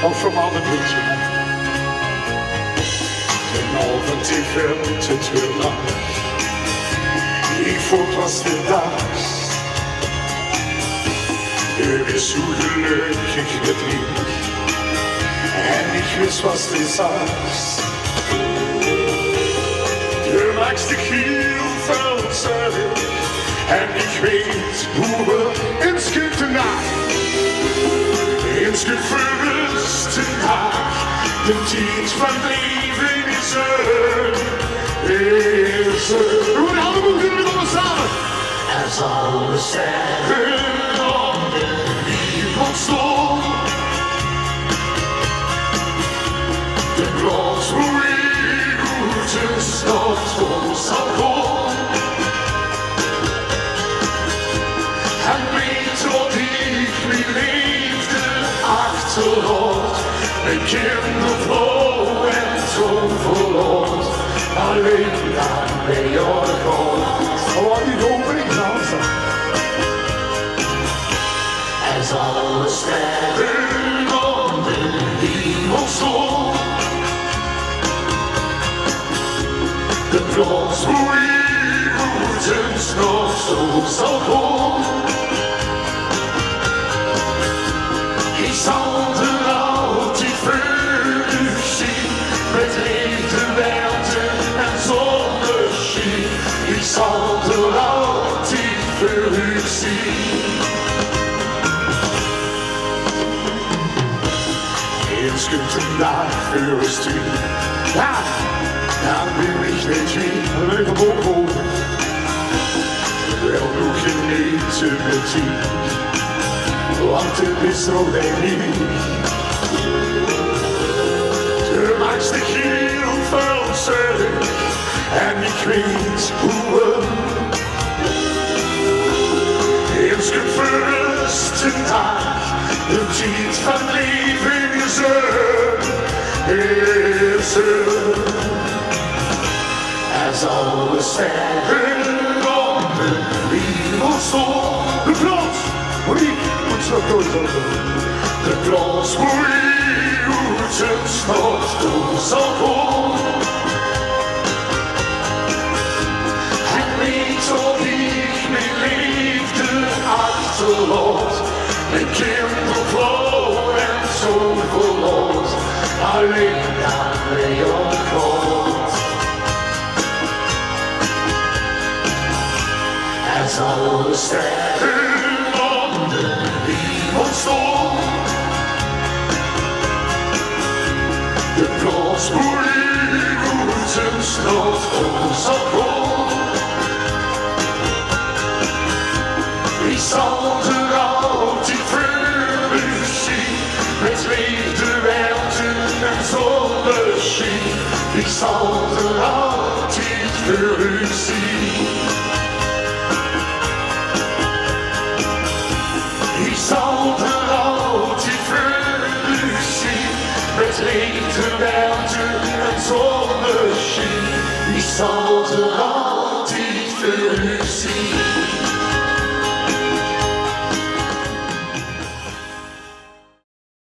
og for mange bildtjener. Den over til fem til tønder, ich fordras dir das. Du bist so glücklich mit mir, und ich weiß, was du sagst. Du magst dich hier verzehren, und ich weiß nur ins gute Nacht, ins gefühlste Tag, den Tiet von Leben ist und alle moeten we nog samen. As all is said and done, people stole the clothes we just not so cold. And weet wat ik beleefde achterlaat, een kindervrouw en zo verloot. Alleen daar ben je gekomen. Oh, die opening dansen. As alle sterren om de hemel stond, de plots hoe je nog zo zal komen. Ik zal er altijd voor u zien, met liefde werken en zonneschijn. Ik zal er altijd voor u zien. Eens kunt een dag voor ons doen, ja, dan wil ik niet meer leven boven. Wel nog genieten met u, want het is nog niet. Du magst dich hier verzehren, en ik weet hoe ins gefühlste Tag, de Tiet van Leben is as alles sterren om de hemel stond. De plots, hoe ik moet zo doorzoeken. De plots, hoe ik moet nog doorzoeken. En weet wat ik mijn liefde achterlaat. Mijn kindervrouw en zo verloot. Alleen daar ben je gekomen. As alle sterren om de hemel stond, de plots hoe ik moeten nog zal komen. Ik zal er altijd voor u zien, met liefde werken en zonneschijn. Ik zal er altijd voor u zien. Ik zal er altijd voor u zien, met liefde werken en zonneschijn. Ik zal er altijd